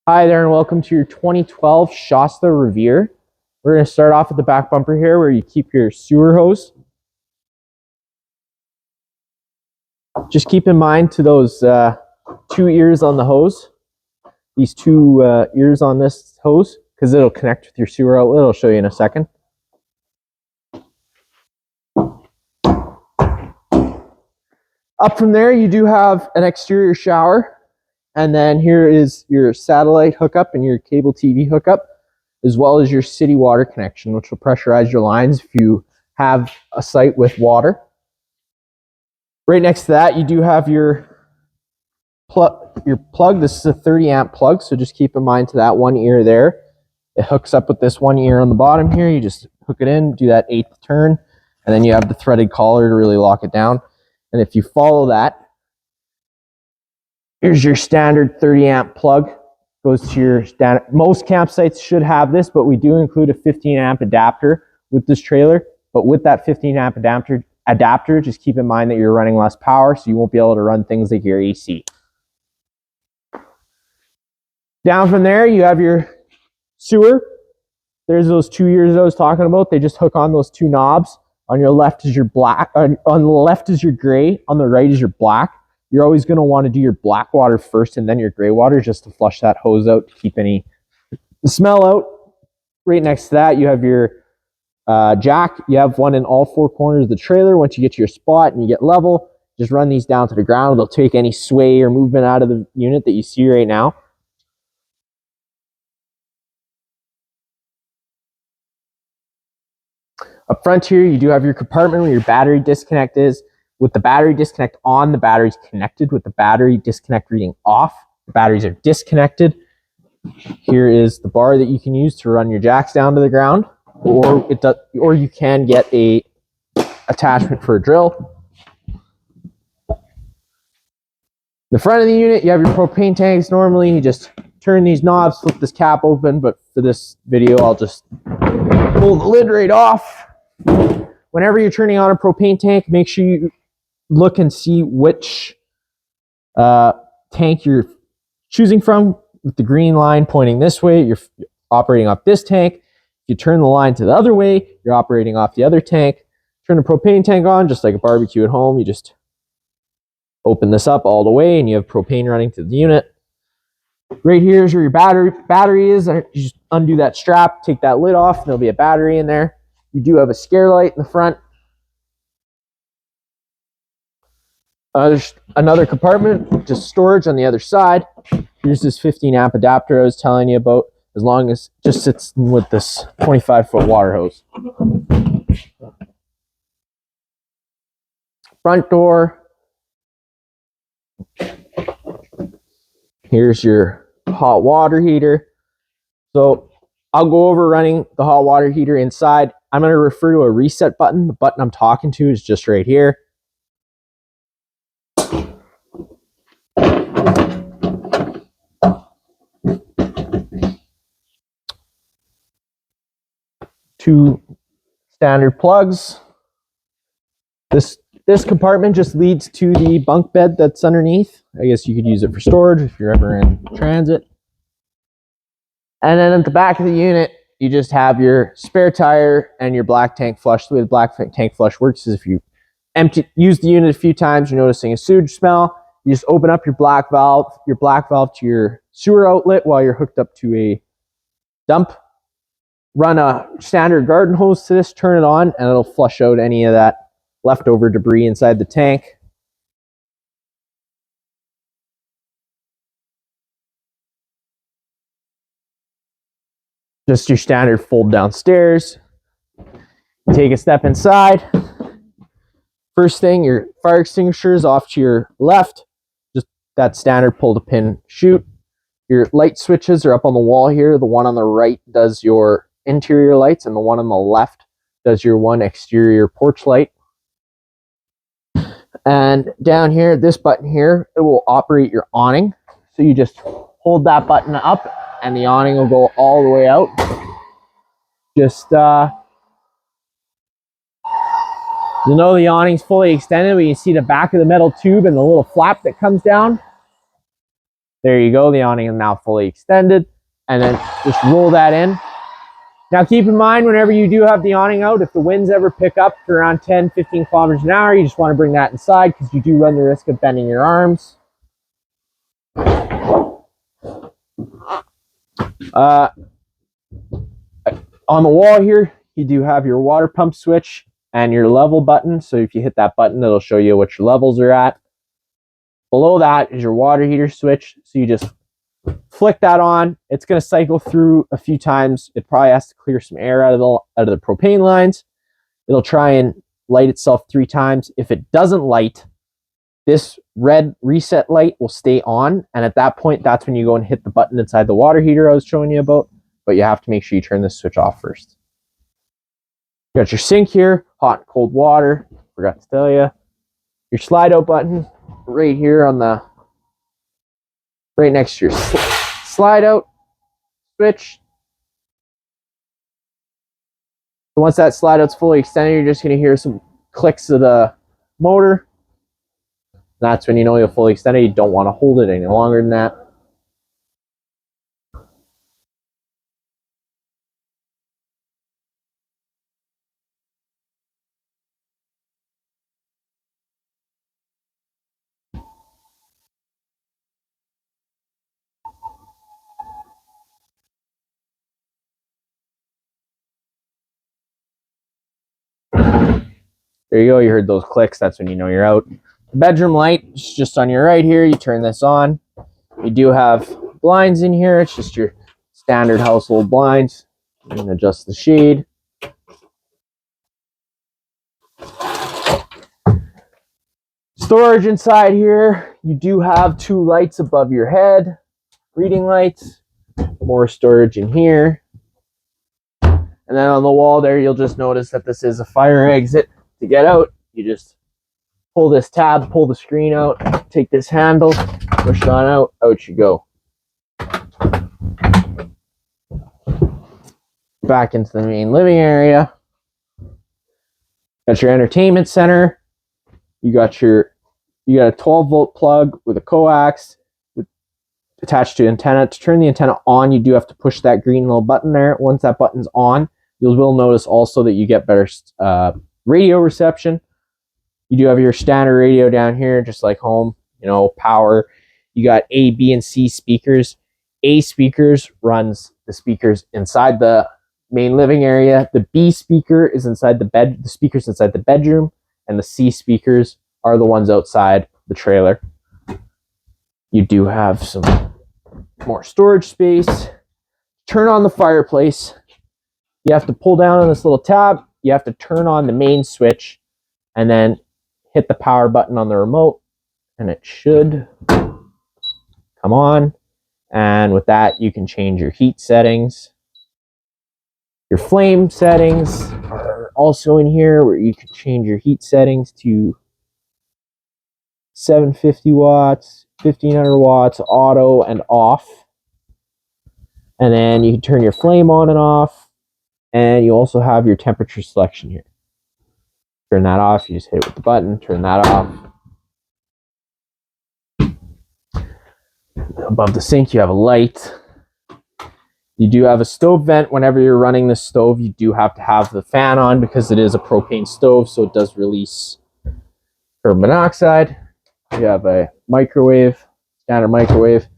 Hi there and welcome to your 2012 Shasta Revere. We're going to start off with the back bumper here where you keep your sewer hose. Just keep in mind to those two ears on the hose, these two ears on this hose, because it'll connect with your sewer outlet. I'll show you in a second. Up from there, you do have an exterior shower. And then here is your satellite hookup and your cable TV hookup, as well as your city water connection, which will pressurize your lines if you have a site with water. Right next to that, you do have your plug. This is a 30 amp plug, so just keep in mind to that one ear there. It hooks up with this one ear on the bottom here. You just hook it in, do that 8th turn, and then you have the threaded collar to really lock it down. And if you follow that, here's your standard 30 amp plug. Goes to your standard. Most campsites should have this, but we do include a 15 amp adapter with this trailer. But with that 15 amp adapter, just keep in mind that you're running less power, so you won't be able to run things like your AC. Down from there, you have your sewer. There's those two ears I was talking about. They just hook on those two knobs. On your left is your black. On the left is your gray. On the right is your black. You're always going to want to do your black water first and then your gray water just to flush that hose out to keep any smell out. Right next to that, you have your jack. You have one in all four corners of the trailer. Once you get to your spot and you get level, just run these down to the ground. They'll take any sway or movement out of the unit that you see right now. Up front here, you do have your compartment where your battery disconnect is. With the battery disconnect on, the battery's connected. With the battery disconnect reading off, the batteries are disconnected. Here is the bar that you can use to run your jacks down to the ground, or you can get a attachment for a drill. The front of the unit, you have your propane tanks. Normally, you just turn these knobs, flip this cap open, but for this video, I'll just pull the lid right off. Whenever you're turning on a propane tank, make sure you look and see which tank you're choosing from. With the green line pointing this way, you're operating off this tank. If you turn the line to the other way, you're operating off the other tank. Turn the propane tank on, just like a barbecue at home. You just open this up all the way and you have propane running to the unit. Right here is where your battery is. You just undo that strap, take that lid off, and there'll be a battery in there. You do have a scare light in the front. There's another compartment, just storage on the other side. Here's this 15 amp adapter I was telling you about, as long as it just sits with this 25-foot water hose. Front door. Here's your hot water heater. So I'll go over running the hot water heater inside. I'm going to refer to a reset button. The button I'm talking to is just right here. Two standard plugs. This compartment just leads to the bunk bed that's underneath. I guess you could use it for storage if you're ever in transit. And then at the back of the unit, you just have your spare tire and your black tank flush. The way the black tank flush works is if you use the unit a few times, you're noticing a sewage smell, you just open up your black valve to your sewer outlet while you're hooked up to a dump. Run a standard garden hose to this, turn it on, and it'll flush out any of that leftover debris inside the tank. Just your standard fold downstairs. Take a step inside. First thing, your fire extinguisher is off to your left. Just that standard pull to pin shoot. Your light switches are up on the wall here. The one on the right does your interior lights, and the one on the left does your one exterior porch light. And down here, this button here, it will operate your awning. So you just hold that button up and the awning will go all the way out. Just you'll know the awning's fully extended when you see the back of the metal tube and the little flap that comes down. There you go. The awning is now fully extended. And then just roll that in. Now keep in mind, whenever you do have the awning out, if the winds ever pick up to around 10, 15 kilometers an hour, you just want to bring that inside because you do run the risk of bending your arms. On the wall here, you do have your water pump switch and your level button. So if you hit that button, it'll show you what your levels are at. Below that is your water heater switch. So you just flick that on. It's going to cycle through a few times. It probably has to clear some air out of the propane lines. It'll try and light itself 3 times. If it doesn't light, this red reset light will stay on. And at that point, that's when you go and hit the button inside the water heater I was showing you about. But you have to make sure you turn this switch off first. You got your sink here, hot and cold water. Forgot to tell you. Your slide out button right here on the right next to your slide out switch. So once that slide out's fully extended, you're just going to hear some clicks of the motor. That's when you know you'll fully extend it. You don't want to hold it any longer than that. There you go. You heard those clicks. That's when you know you're out. The bedroom light is just on your right here. You turn this on. You do have blinds in here. It's just your standard household blinds. You can adjust the shade. Storage inside here. You do have 2 lights above your head. Reading lights. More storage in here. And then on the wall there, you'll just notice that this is a fire exit. To get out, you just pull this tab, pull the screen out, take this handle, push it on out, out you go. Back into the main living area. Got your entertainment center. You got a 12-volt plug with a coax attached to antenna. To turn the antenna on, you do have to push that green little button there. Once that button's on, you will notice also that you get better radio reception. You do have your standard radio down here, just like home, power. You got A, B, and C speakers. A speakers runs the speakers inside the main living area. The B speaker is inside the speakers inside the bedroom, and the C speakers are the ones outside the trailer. You do have some more storage space. Turn on the fireplace. You have to pull down on this little tab. You have to turn on the main switch and then hit the power button on the remote, and it should come on. And with that, you can change your heat settings. Your flame settings are also in here, where you can change your heat settings to 750 watts, 1500 watts, auto and off. And then you can turn your flame on and off. And you also have your temperature selection here. Turn that off, you just hit it with the button, turn that off. Above the sink, you have a light. You do have a stove vent. Whenever you're running the stove, you do have to have the fan on because it is a propane stove, so it does release carbon monoxide. You have a microwave, standard microwave. To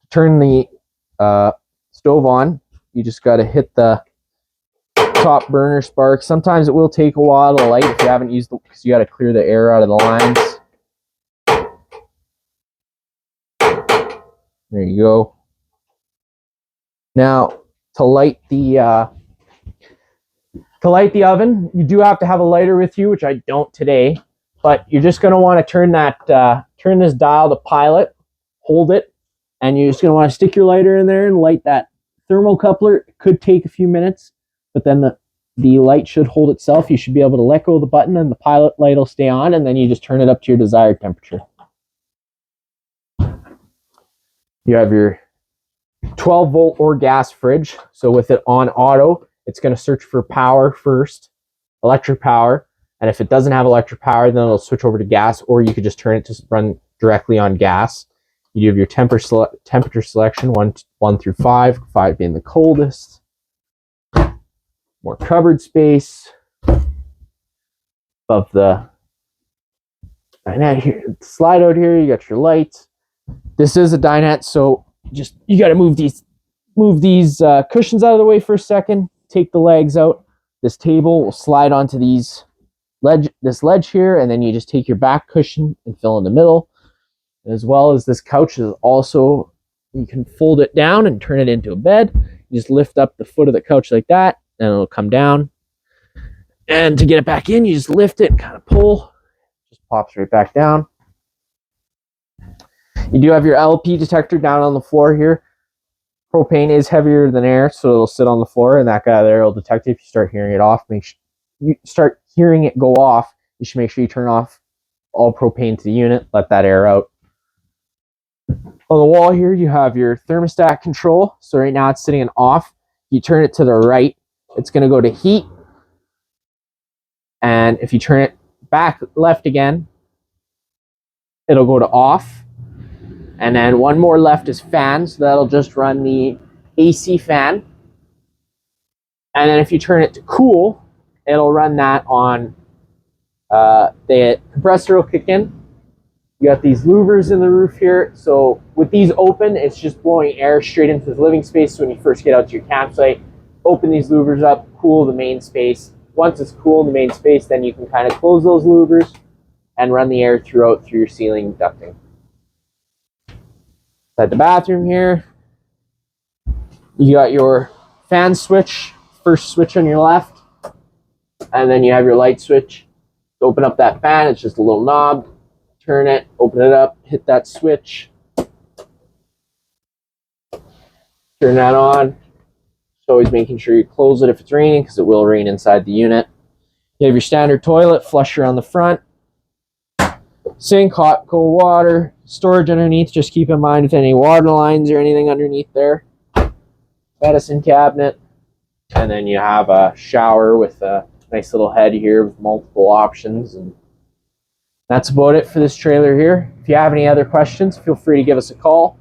turn the stove on, you just got to hit the top burner spark. Sometimes it will take a while to light if you haven't used because you got to clear the air out of the lines. There you go. Now to light the oven, you do have to have a lighter with you, which I don't today. But you're just going to want to turn this dial to pilot, hold it, and you're just going to want to stick your lighter in there and light that thermocoupler. It could take a few minutes, but then the light should hold itself. You should be able to let go of the button and the pilot light will stay on, and then you just turn it up to your desired temperature. You have your 12-volt or gas fridge. So with it on auto, it's going to search for power first, electric power. And if it doesn't have electric power, then it'll switch over to gas, or you could just turn it to run directly on gas. You do have your temperature selection, 1 through 5, 5 being the coldest. More cupboard space. Above the dinette here, slide out here, you got your lights. This is a dinette, so just you got to move these cushions out of the way for a second. Take the legs out. This table will slide onto this ledge here, and then you just take your back cushion and fill in the middle. As well as this couch is also, you can fold it down and turn it into a bed. You just lift up the foot of the couch like that, and it'll come down. And to get it back in, you just lift it and kind of pull. Just pops right back down. You do have your LP detector down on the floor here. Propane is heavier than air, so it'll sit on the floor, and that guy there will detect it if you start hearing it off. You start hearing it go off, you should make sure you turn off all propane to the unit, let that air out. On the wall here, you have your thermostat control. So right now it's sitting in off. You turn it to the right, it's going to go to heat. And if you turn it back left again, it'll go to off. And then one more left is fan, so that'll just run the AC fan. And then if you turn it to cool, it'll run that on, the compressor will kick in. You got these louvers in the roof here. So with these open, it's just blowing air straight into the living space. So when you first get out to your campsite, open these louvers up, cool the main space. Once it's cool in the main space, then you can kind of close those louvers and run the air through your ceiling ducting. At the bathroom here, you got your fan switch, first switch on your left, and then you have your light switch. To open up that fan, it's just a little knob. Turn it, open it up, hit that switch. Turn that on. Just always making sure you close it if it's raining, because it will rain inside the unit. You have your standard toilet, flusher on the front. Sink, hot, cold water. Storage underneath, just keep in mind if any water lines or anything underneath there. Medicine cabinet. And then you have a shower with a nice little head here with multiple options. And that's about it for this trailer here. If you have any other questions, feel free to give us a call.